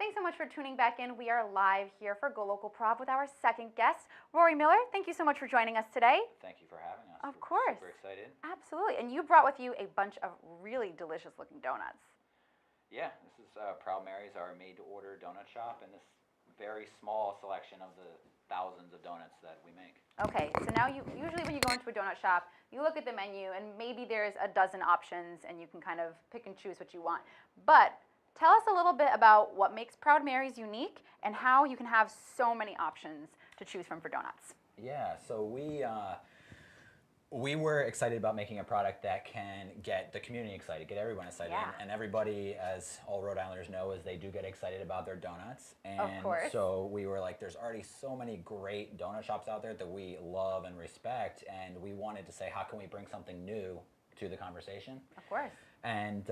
Thanks so much for tuning back in. We are live here for GoLocal Prov with our second guest, Ruarri Miller. Thank you so much for joining us today. Thank you for having us. Of We're course. super excited. Absolutely. And you brought with you a bunch of really delicious looking donuts. Yeah, this is Proud Mary's, our made-to-order donut shop, and this very small selection of the thousands of donuts that we make. Okay, so now usually when you go into a donut shop, you look at the menu and maybe there's a dozen options and you can kind of pick and choose what you want. But tell us a little bit about what makes Proud Mary's unique and how you can have so many options to choose from for donuts. Yeah, so we were excited about making a product that can get the community excited, get everyone excited. Yeah. And everybody, as all Rhode Islanders know, is they do get excited about their donuts. And Of course. so we were like, there's already so many great donut shops out there that we love and respect, and we wanted to say, how can we bring something new to the conversation? Of course. And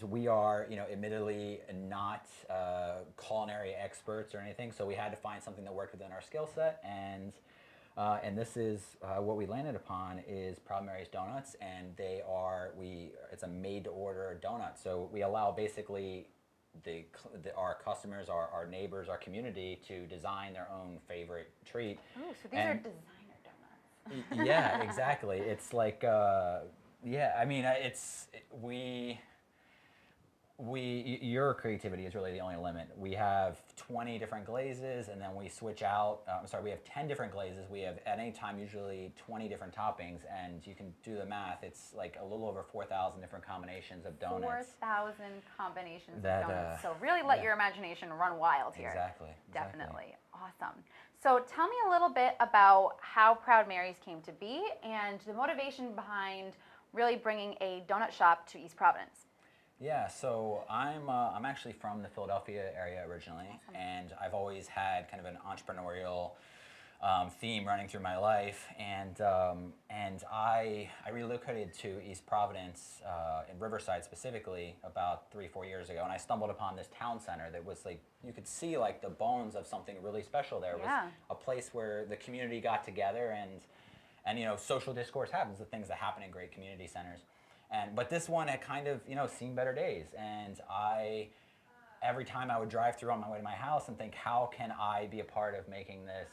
we are, admittedly not culinary experts or anything, so we had to find something that worked within our skill set, and this is what we landed upon is Proud Mary's Donuts, and it's a made-to-order donut. So we allow basically our customers, our neighbors, our community to design their own favorite treat. Ooh, so these are designer donuts. Yeah, exactly. It's like, your creativity is really the only limit. We have 20 different glazes, and then we switch out, we have 10 different glazes. We have, at any time, usually 20 different toppings, and you can do the math. It's like a little over 4,000 different combinations of donuts. 4,000 combinations of donuts. So really let your imagination run wild here. Exactly. Definitely. Awesome. So tell me a little bit about how Proud Mary's came to be and the motivation behind really bringing a donut shop to East Providence. Yeah, so I'm actually from the Philadelphia area originally, and I've always had kind of an entrepreneurial theme running through my life, and I relocated to East Providence in Riverside specifically about 3-4 years ago, and I stumbled upon this town center that was like, you could see like the bones of something really special there. It was a place where the community got together, and social discourse happens, the things that happen in great community centers. But this one had kind of, seen better days, and every time I would drive through on my way to my house and think, how can I be a part of making this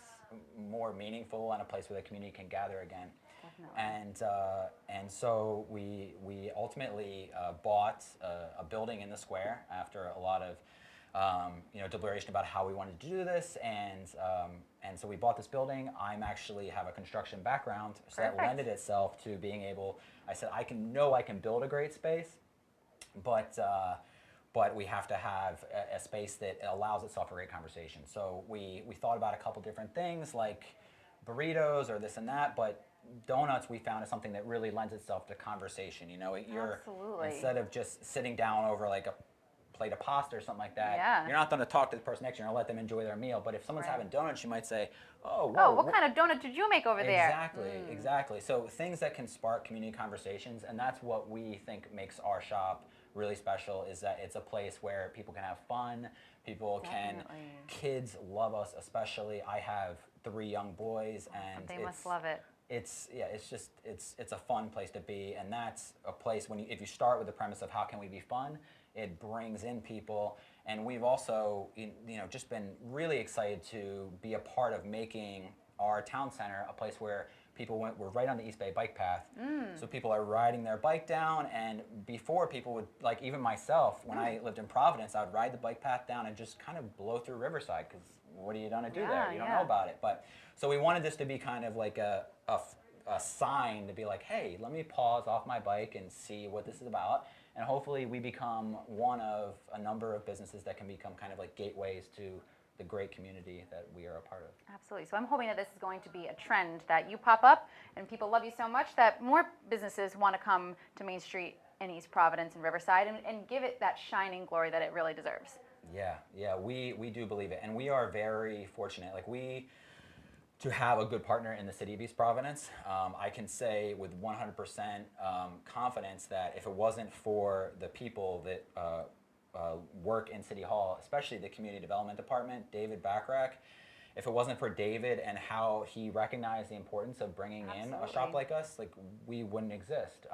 more meaningful and a place where the community can gather again? Definitely. And so we ultimately bought a building in the square after a lot of deliberation about how we wanted to do this, and so we bought this building. I'm actually have a construction background, so that lended itself to being able. I said I can build a great space, but we have to have a space that allows itself for great conversation. So we thought about a couple different things like burritos or this and that, but donuts we found is something that really lends itself to conversation. Absolutely. Instead of just sitting down over like a plate of pasta or something like that, you're not going to talk to the person next to you. You're going to let them enjoy their meal. But if someone's having donuts, you might say, what kind of donut did you make over there? Exactly. So things that can spark community conversations, and that's what we think makes our shop really special, is that it's a place where people can have fun, kids love us especially. I have 3 young boys, and they must love it. It's a fun place to be, and that's a place if you start with the premise of how can we be fun, it brings in people. And we've also just been really excited to be a part of making our town center a place where we're right on the East Bay bike path, so people are riding their bike down, and before people would, like even myself, when I lived in Providence, I would ride the bike path down and just kind of blow through Riverside, because what are you gonna do there? You don't know about it. But so we wanted this to be kind of like a sign to be like, hey, let me pause off my bike and see what this is about, and hopefully we become one of a number of businesses that can become kind of like gateways to the great community that we are a part of. Absolutely. So I'm hoping that this is going to be a trend, that you pop up and people love you so much that more businesses want to come to Main Street in East Providence and Riverside and give it that shining glory that it really deserves. Yeah, we do believe it, and we are very fortunate. To have a good partner in the city of East Providence. I can say with 100% confidence that if it wasn't for the people that work in City Hall, especially the Community Development Department, David Backrack, if it wasn't for David and how he recognized the importance of bringing in a shop like us, we wouldn't exist.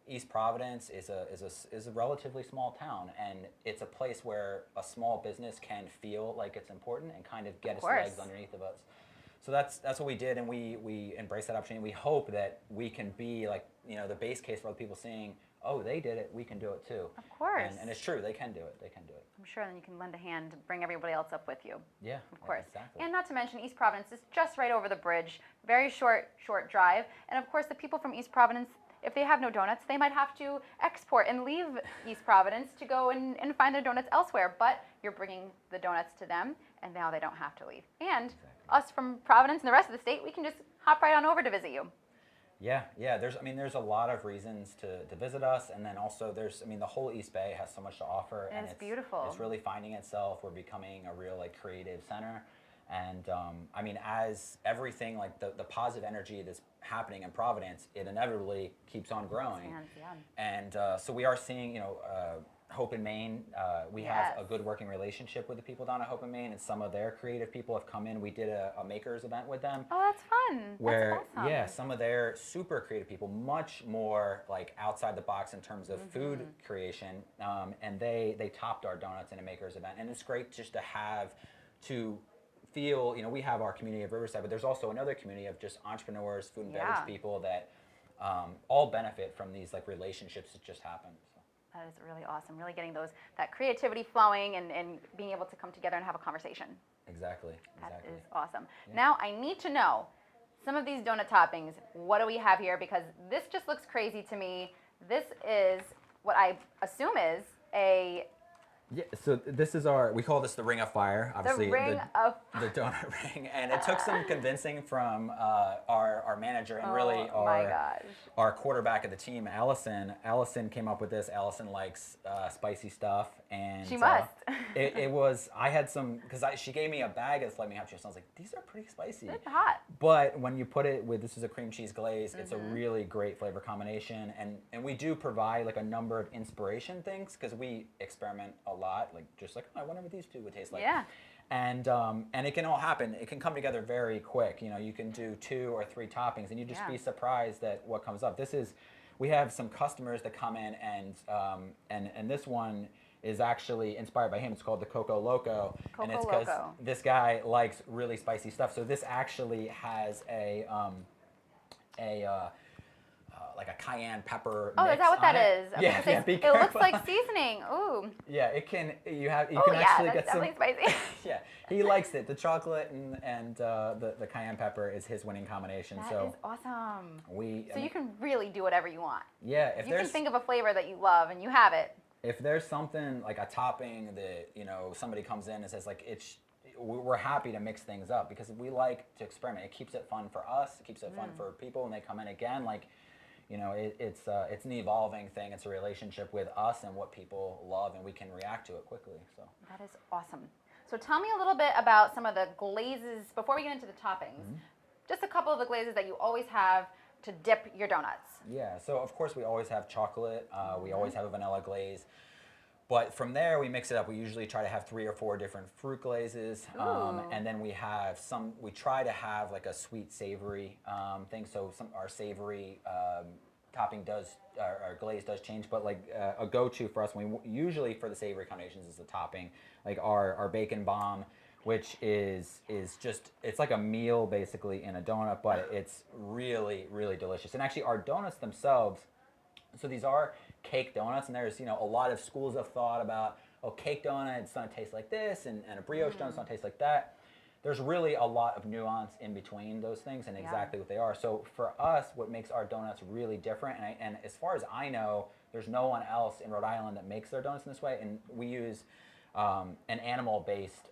East Providence is a relatively small town, and it's a place where a small business can feel like it's important and kind of get its legs underneath of us. So that's what we did, and we embraced that opportunity. We hope that we can be like, you know, the base case for other people seeing, oh, they did it, we can do it too. Of course. And it's true, they can do it. They can do it. I'm sure then you can lend a hand to bring everybody else up with you. Yeah, of course. Exactly. And not to mention East Providence is just right over the bridge, very short drive. And of course the people from East Providence, if they have no donuts, they might have to export and leave East Providence to go and find their donuts elsewhere. But you're bringing the donuts to them, and now they don't have to leave. And us from Providence and the rest of the state, we can just hop right on over to visit you. Yeah. There's a lot of reasons to visit us, and then also the whole East Bay has so much to offer, and it's beautiful. It's really finding itself. We're becoming a real like creative center, and as everything like the positive energy that's happening in Providence, it inevitably keeps on growing. And so we are seeing, Hope in Maine, we have a good working relationship with the people down at Hope in Maine, and some of their creative people have come in. We did a makers event with them. Oh, that's fun. Where, that's awesome. some of their super creative people, much more like outside the box in terms of food creation, and they topped our donuts in a makers event. And it's great just to feel, we have our community of Riverside, but there's also another community of just entrepreneurs, food and beverage people that all benefit from these like relationships that just happen. So. That is really awesome. Really getting that creativity flowing and being able to come together and have a conversation. Exactly. That is awesome. Yeah. Now I need to know some of these donut toppings. What do we have here? Because this just looks crazy to me. This is what I assume is a... Yeah, so this is we call this the Ring of Fire, obviously. The Ring of Fire. The donut ring. And it took some convincing from our manager and really our quarterback of the team, Allison. Allison came up with this. Allison likes spicy stuff. And she must. I had some, because she gave me a bag of Flaming Hot Cheetos. I was like, these are pretty spicy. It's hot. But when you put it with, this is a cream cheese glaze, it's a really great flavor combination. And we do provide like a number of inspiration things, because we experiment a lot, I wonder what these two would taste like. Yeah. And it can all happen. It can come together very quick. You can do 2 or 3 toppings, and you just be surprised at what comes up. We have some customers that come in, and this one is actually inspired by him. It's called the Coco Loco, and it's because this guy likes really spicy stuff. So this actually has like a cayenne pepper mix. Oh, is that what that is? Yeah, be it careful. looks like seasoning. Ooh. Yeah, it can. You can actually get some. Definitely spicy. Yeah, he likes it. The chocolate and the cayenne pepper is his winning combination. That is awesome. So you can really do whatever you want. Yeah, if you can think of a flavor that you love and you have it. If there's something like a topping that somebody comes in and says like we're happy to mix things up, because we like to experiment. It keeps it fun for us. It keeps it fun for people when they come in again. It's an evolving thing. It's a relationship with us and what people love, and we can react to it quickly. So that is awesome. So tell me a little bit about some of the glazes before we get into the toppings. Just a couple of the glazes that you always have to dip your donuts. Yeah. So of course we always have chocolate. We always have a vanilla glaze. But from there, we mix it up. We usually try to have 3 or 4 different fruit glazes, and then we try to have like a sweet savory thing. So our savory topping our glaze does change. But like a go-to for us, usually for the savory combinations is the topping, like our bacon bomb, which is just, it's like a meal basically in a donut, but it's really, really delicious. And actually, our donuts themselves. So these are cake donuts, and there's a lot of schools of thought about, cake donut, it's going to taste like this, and a brioche donut's going to taste like that. There's really a lot of nuance in between those things and exactly what they are. So for us, what makes our donuts really different, and as far as I know, there's no one else in Rhode Island that makes their donuts in this way, and we use an animal-based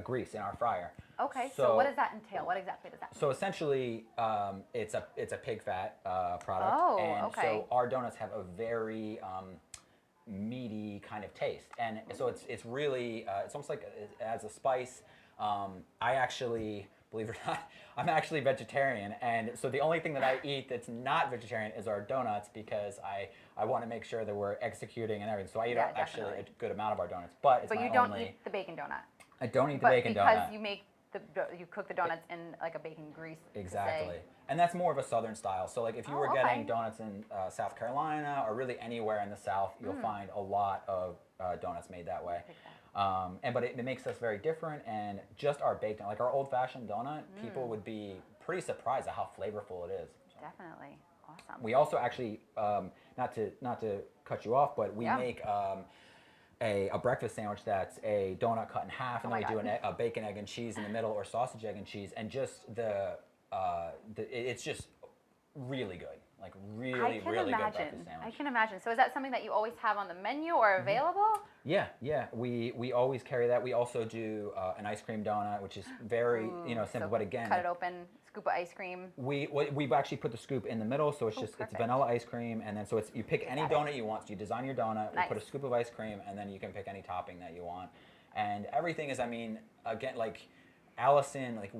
grease in our fryer. Okay, so what does that entail? What exactly does that mean? So essentially, it's a pig fat product. Oh, and okay. So our donuts have a very meaty kind of taste, and so it's really it's almost like it adds a spice. I actually, believe it or not, I'm actually vegetarian, and so the only thing that I eat that's not vegetarian is our donuts, because I want to make sure that we're executing and everything. So I eat actually a good amount of our donuts, but it's you don't eat the bacon donut. I don't eat the bacon donut. But because you make you cook the donuts in like a bacon grease. Exactly. And that's more of a southern style. So like if you were getting donuts in South Carolina or really anywhere in the South, you'll find a lot of donuts made that way. But it makes us very different, and just our baked, like our old-fashioned donut, people would be pretty surprised at how flavorful it is. So. Definitely. Awesome. We also actually, not to cut you off, but we make a breakfast sandwich that's a donut cut in half, and then we do a bacon, egg, and cheese in the middle, or sausage, egg, and cheese, and just it's just really good. Like really good breakfast sandwich. I can imagine. So is that something that you always have on the menu or available? Yeah. We always carry that. We also do an ice cream donut, which is very simple, but again, cut it open, scoop of ice cream. We've actually put the scoop in the middle, so it's it's vanilla ice cream, and then so it's you pick any donut you want. So you design your donut, you put a scoop of ice cream, and then you can pick any topping that you want. And everything is, I mean, again, like Allison, like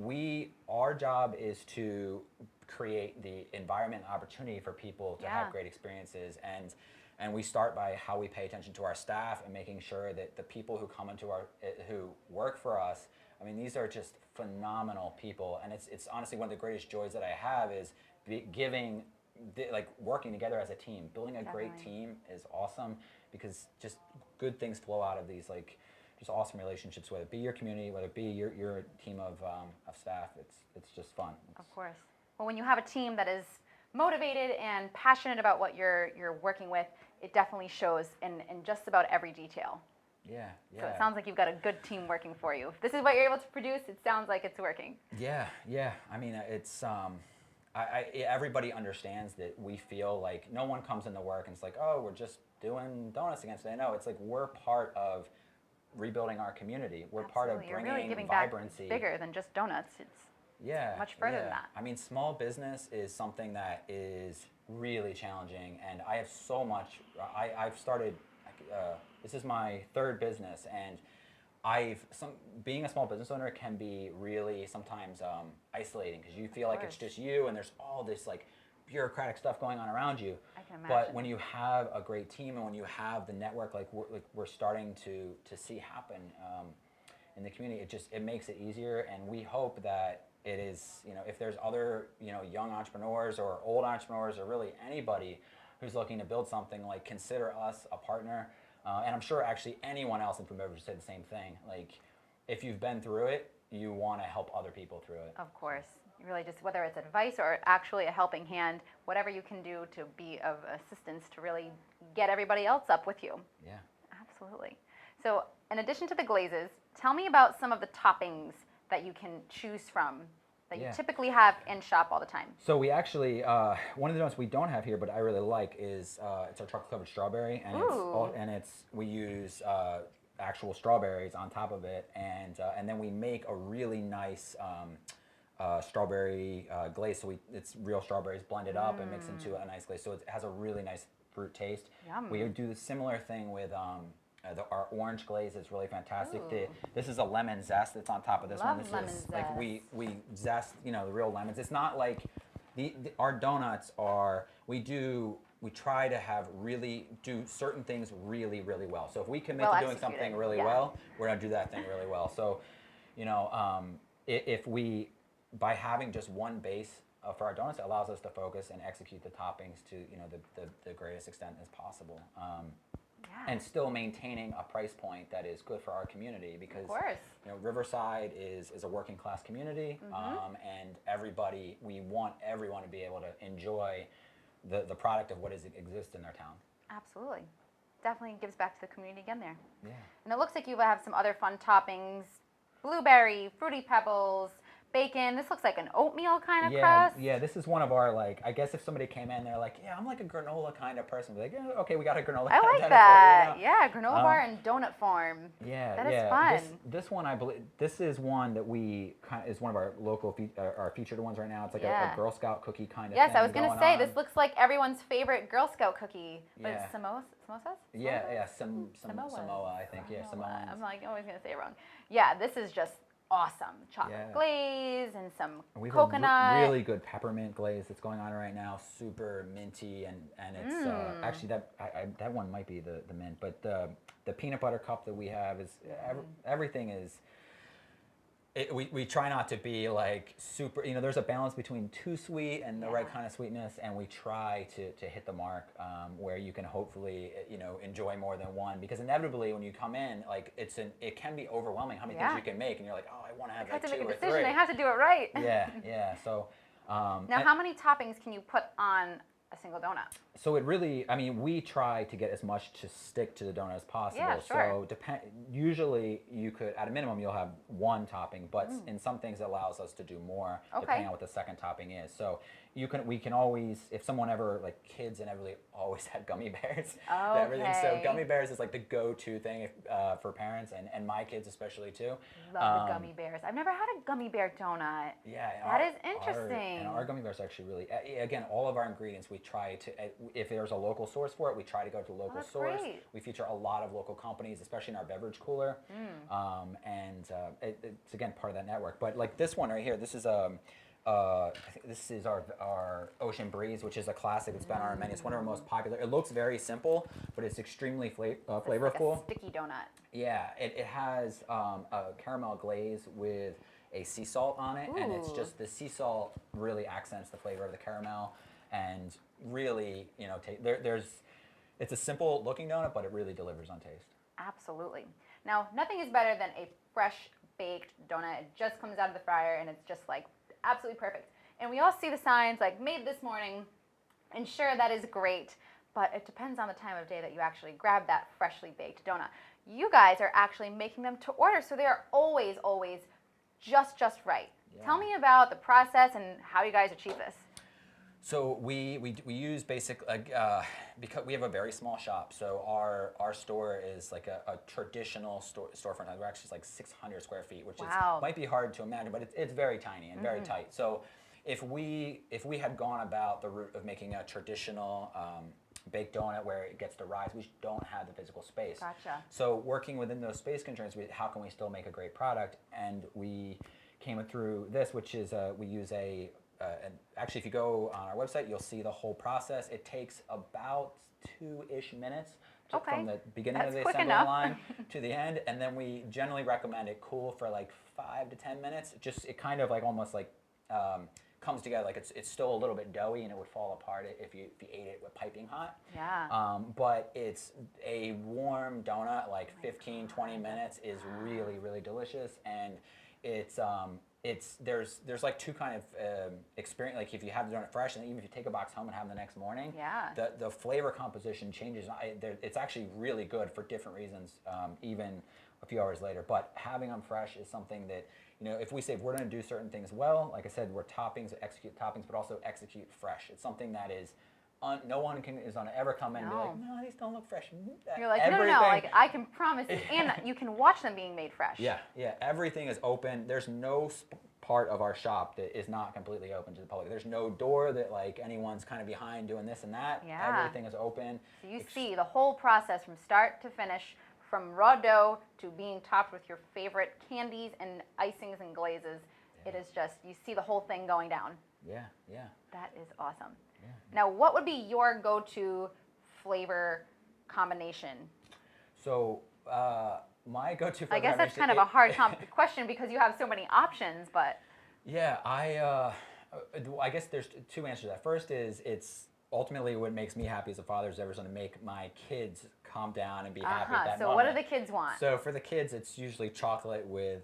our job is to create the environment and opportunity for people to have great experiences, and we start by how we pay attention to our staff and making sure that the people who come into who work for us, I mean, these are just phenomenal people, and it's honestly one of the greatest joys that I have is working together as a team. Building a great team is awesome because just good things flow out of these just awesome relationships, whether it be your community, whether it be your team of staff. It's just fun. Of course. Well, when you have a team that is motivated and passionate about what you're working with, it definitely shows in just about every detail. Yeah. So it sounds like you've got a good team working for you. If this is what you're able to produce, it sounds like it's working. Yeah. I mean, it's everybody understands that we feel like no one comes into work and it's like, oh, we're just doing donuts again today. No, it's like we're part of rebuilding our community. We're part of bringing really giving vibrancy. Back bigger than just donuts. It's much further than that. I mean, small business is something that is really challenging, and I have so much. I've started. This is my third business, and being a small business owner can be really sometimes isolating because you feel like it's just you, and there's all this like bureaucratic stuff going on around you. I can imagine. But when you have a great team and when you have the network like we're starting to see happen in the community, it makes it easier, and we hope that it is, if there's other, young entrepreneurs or old entrepreneurs or really anybody who's looking to build something, like consider us a partner. And I'm sure actually anyone else in food and beverage said the same thing. Like, if you've been through it, you want to help other people through it. Of course. You really just, whether it's advice or actually a helping hand, whatever you can do to be of assistance to really get everybody else up with you. Yeah. Absolutely. So in addition to the glazes, tell me about some of the toppings that you can choose from that you typically have in shop all the time. So we actually, one of the donuts we don't have here, but I really like is it's our chocolate covered strawberry, and we use actual strawberries on top of it, and then we make a really nice strawberry glaze. So it's real strawberries blended up and mixed into a nice glaze. So it has a really nice fruit taste. Yum. We do the similar thing with our orange glaze is really fantastic. This is a lemon zest that's on top of this one. This lemon is zest. like we zest, the real lemons. It's not like our donuts are. We try to do certain things really, really well. So if we commit to doing something really well, we're gonna do that thing really well. So, if we, by having just one base for our donuts, it allows us to focus and execute the toppings to the greatest extent as possible. And still maintaining a price point that is good for our community because of course. Riverside is a working class community, and we want everyone to be able to enjoy the product of what exists in their town. Absolutely. Definitely gives back to the community again there. Yeah. And it looks like you have some other fun toppings: blueberry, fruity pebbles, bacon. This looks like an oatmeal kind of crust. Yeah, this is one of our, I guess if somebody came in, they're like, I'm like a granola kind of person. We're like, yeah, okay, we got a granola I kind like that. of Yeah, granola bar in donut form. Yeah, that is fun. This one, I believe, this is one that is one of our local, our featured ones right now. It's like a Girl Scout cookie kind of thing. Yes, I was going to say, this looks like everyone's favorite Girl Scout cookie. But it's samosas? Yeah, Samoa, I think. Yeah, Samoa. I'm always going to say it wrong. Yeah, this is just awesome. Chocolate glaze and some coconut. A really good peppermint glaze that's going on right now. Super minty, and it's actually that one might be the mint, but the peanut butter cup that we have is everything is We try not to be like super, there's a balance between too sweet and the right Yeah. kind of sweetness, and we try to hit the mark where you can hopefully, enjoy more than one, because inevitably when you come in, like it can be overwhelming how many things Yeah. you can make, and you're like, oh, I want to have I like have to two make a or decision. three. I have to do it right. Yeah. So, Now, and- how many toppings can you put on a single donut? so it really, I mean, we try to get as much to stick to the donut as possible. Yeah, sure. So usually you could, at a minimum, you'll have one topping, but in some things it allows us to do more Okay. depending on what the second topping is. So we can always, if someone ever, like kids inevitably always had gummy bears. Everything. So Okay. gummy bears is like the go-to thing for parents, and my kids especially too. Love the gummy bears. I've never had a gummy bear donut. Yeah, and That is interesting. and our gummy bears are actually really, again, all of our ingredients we try to, if there's a local source for it, we try to go to a local that's source. great. We feature a lot of local companies, especially in our beverage cooler, it's again part of that network. But like this one right here, this is I think this is our Ocean Breeze, which is a classic. It's been on our menu. It's one of our most popular. It looks very simple, but it's extremely flavorful. Like a sticky donut. Yeah, it has a caramel glaze with a sea salt on it, and it's Ooh. just the sea salt really accents the flavor of the caramel, and really, it's a simple looking donut, but it really delivers on taste. Absolutely. Now, nothing is better than a fresh baked donut. It just comes out of the fryer and it's just like absolutely perfect. And we all see the signs like made this morning, and sure, that is great, but it depends on the time of day that you actually grab that freshly baked donut. You guys are actually making them to order, so they are always just right. Yeah. Tell me about the process and how you guys achieve this. So we use because we have a very small shop. So our store is like a traditional storefront. We're actually like 600 square feet, which Wow. might be hard to imagine, but it's very tiny and very tight. So if we had gone about the route of making a traditional baked donut where it gets to rise, we don't have the physical space. Gotcha. So working within those space constraints, how can we still make a great product? And we came through this, which is we use and actually, if you go on our website, you'll see the whole process. It takes about 2-ish minutes Okay. from the beginning That's of the quick assembly enough. line to the end, and then we generally recommend it cool for like 5 to 10 minutes. It kind of like almost like comes together, like it's still a little bit doughy, and it would fall apart if you ate it with piping hot. Yeah. But it's a warm donut, like 15, 20 minutes is really delicious, and there's like two kind of experience. Like if you have the donut fresh, and even if you take a box home and have them the next morning, Yeah. the flavor composition changes. It's actually really good for different reasons, even a few hours later. But having them fresh is something that, if we say we're going to do certain things well, like I said, we're execute toppings, but also execute fresh. It's something that is. No one is going to ever come in and be like, no, these don't look fresh. You're like, no, like I can promise you, and you can watch them being made fresh. Yeah, everything is open. There's no part of our shop that is not completely open to the public. There's no door that like anyone's kind of behind doing this and that. Yeah. Everything is open. So you see the whole process from start to finish, from raw dough to being topped with your favorite candies and icings and glazes. Yeah. It is just, you see the whole thing going down. Yeah. That is awesome. Yeah. Now, what would be your go-to flavor combination? So my go-to. I guess that's kind of a hard question because you have so many options, but. Yeah, I guess there's two answers to that. First is it's ultimately what makes me happy as a father is ever going to make my kids calm down and be happy at that So moment. what do the kids want? So for the kids, it's usually chocolate with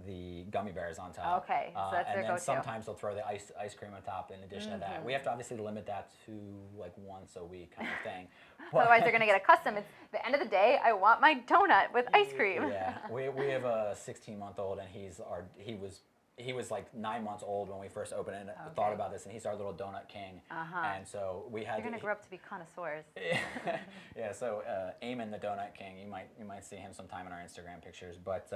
the gummy bears on top. Okay, so that's their and then go-to. sometimes they'll throw the ice cream on top in addition to that. We have to obviously limit that to like once a week kind of thing. Otherwise, they're going to get accustomed. It's the end of the day, I want my donut with ice cream. Yeah, we have a 16-month-old, and he was like 9 months old when we first opened it and thought about this, and he's our little donut king. And so we had. They're going to grow up to be connoisseurs. Yeah. So Eamon the donut king, you might see him sometime in our Instagram pictures. But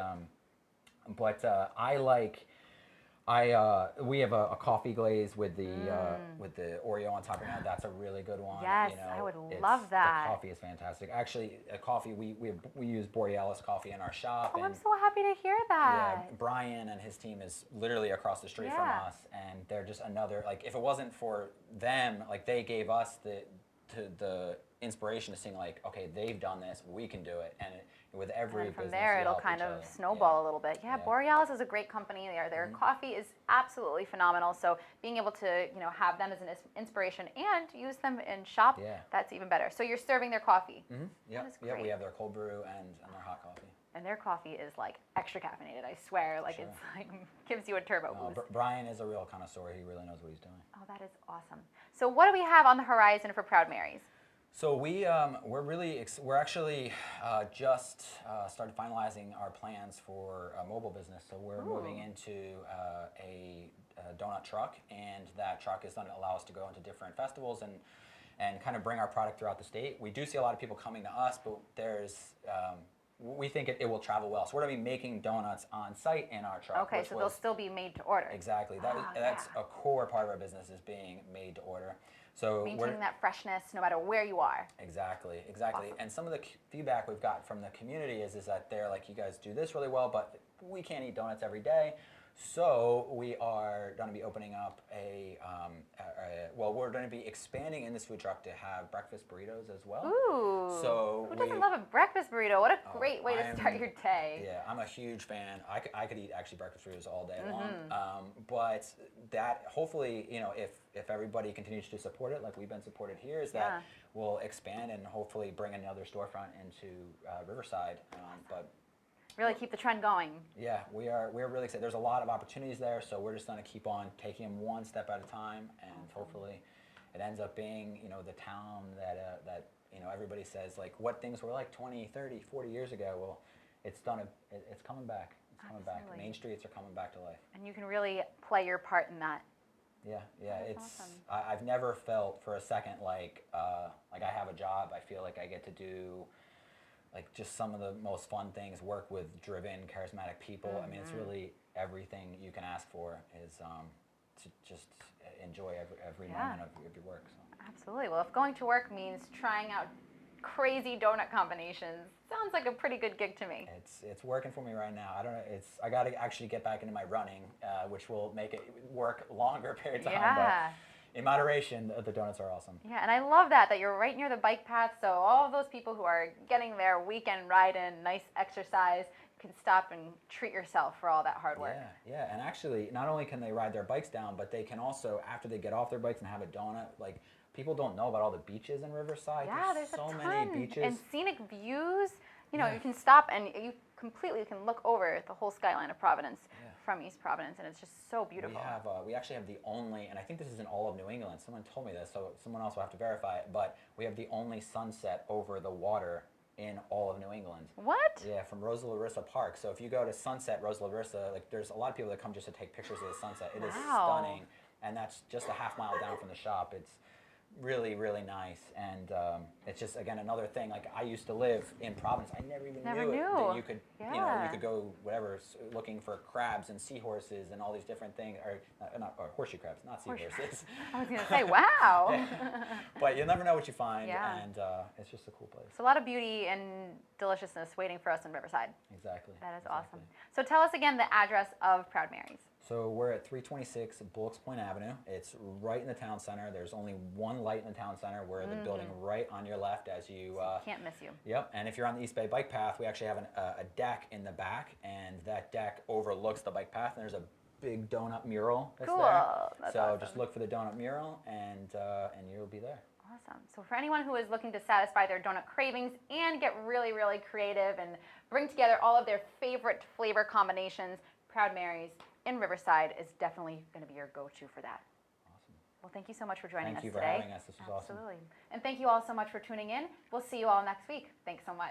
we have a coffee glaze with the Oreo on top of that. That's a really good one. Yes, I would love that. The coffee is fantastic. Actually, coffee we use Borealis coffee in our shop. Oh, and I'm so happy to hear that. yeah, Brian and his team is literally across the street from us, and they're just another, like, if it wasn't for them, like, they gave us the inspiration to seeing like, okay, they've done this, we can do it, and with every And from business, there, we it'll help kind each of other. snowball a little bit. Yeah, Yeah. Borealis is a great company. Their coffee is absolutely phenomenal. So being able to, have them as an inspiration and use them in shop, Yeah. that's even better. So you're serving their coffee. Mm-hmm. That is Yeah, great. we have their cold brew and their hot coffee. And their coffee is like extra caffeinated, I swear. Like Sure. it's like gives you a turbo boost. Brian is a real connoisseur. He really knows what he's doing. Oh, that is awesome. So what do we have on the horizon for Proud Marys? So we're actually just started finalizing our plans for a mobile business. So we're moving into a donut truck, and that truck is going to allow us to go into different festivals and kind of bring our product throughout the state. We do see a lot of people coming to us, but we think it will travel well. So we're going to be making donuts on site in our truck. Okay, so they'll still be made to order. Exactly. That's a core part of our business, is being made to order. So maintaining that freshness no matter where you are. Exactly. Awesome. And some of the feedback we've got from the community is that they're like, you guys do this really well, but we can't eat donuts every day. So we are going to be opening up we're going to be expanding in this food truck to have breakfast burritos as well. Ooh. So who doesn't love a breakfast burrito? What a great way to start your day. Yeah, I'm a huge fan. I could eat actually breakfast burritos all day long. But that hopefully, if everybody continues to support it like we've been supported here, is that we'll expand and hopefully bring another storefront into Riverside. But really keep the trend going. yeah, we're really excited. There's a lot of opportunities there, so we're just going to keep on taking them one step at a time, and hopefully it ends up being, the town that everybody says, like, what things were like 20, 30, 40 years ago. Well, it's coming back. It's coming back. Main streets are coming back to life. And you can really play your part in that. Yeah. That's It's awesome. I've never felt for a second like I have a job. I feel like I get to do like just some of the most fun things, work with driven, charismatic people. I mean, it's really everything you can ask for is to just enjoy every moment of your work. So. Absolutely. Well, if going to work means trying out crazy donut combinations, sounds like a pretty good gig to me. It's working for me right now. I don't know. I got to actually get back into my running, which will make it work longer periods of time. Yeah. But in moderation, the donuts are awesome. Yeah, and I love that you're right near the bike path, so all of those people who are getting their weekend ride in, nice exercise, can stop and treat yourself for all that hard work. Yeah, and actually, not only can they ride their bikes down, but they can also, after they get off their bikes and have a donut, like, people don't know about all the beaches in Riverside. Yeah, there's so a ton. many beaches. And scenic views. You can stop and you completely can look over the whole skyline of Providence from East Providence, and it's just so beautiful. We actually have the only, and I think this is in all of New England. Someone told me this, so someone else will have to verify it. But we have the only sunset over the water in all of New England. What? Yeah, from Rosa Larissa Park. So if you go to Sunset Rosa Larissa, like there's a lot of people that come just to take pictures of the sunset. It is stunning, and that's just a half mile down from the shop. It's really, really nice, and it's just, again, another thing. Like, I used to live in Providence. I never even knew that you could, you could go whatever, looking for crabs and seahorses and all these different things, or horseshoe crabs, not seahorses. I was gonna say, wow. But you'll never know what you find, Yeah. and it's just a cool place. So a lot of beauty and deliciousness waiting for us in Riverside. Exactly. That is awesome. So tell us again the address of Proud Marys. So we're at 326 Bullocks Point Avenue. It's right in the town center. There's only one light in the town center. We're the building right on your left as you... Can't miss you. Yep, and if you're on the East Bay Bike Path, we actually have a deck in the back, and that deck overlooks the bike path, and there's a big donut mural that's there. That's so awesome. just look for the donut mural, and you'll be there. Awesome. So for anyone who is looking to satisfy their donut cravings and get really, really creative and bring together all of their favorite flavor combinations, Proud Marys in Riverside is definitely going to be your go-to for that. Awesome. Well, thank you so much for joining us today. Thank you for having us. This was awesome. Absolutely. And thank you all so much for tuning in. We'll see you all next week. Thanks so much.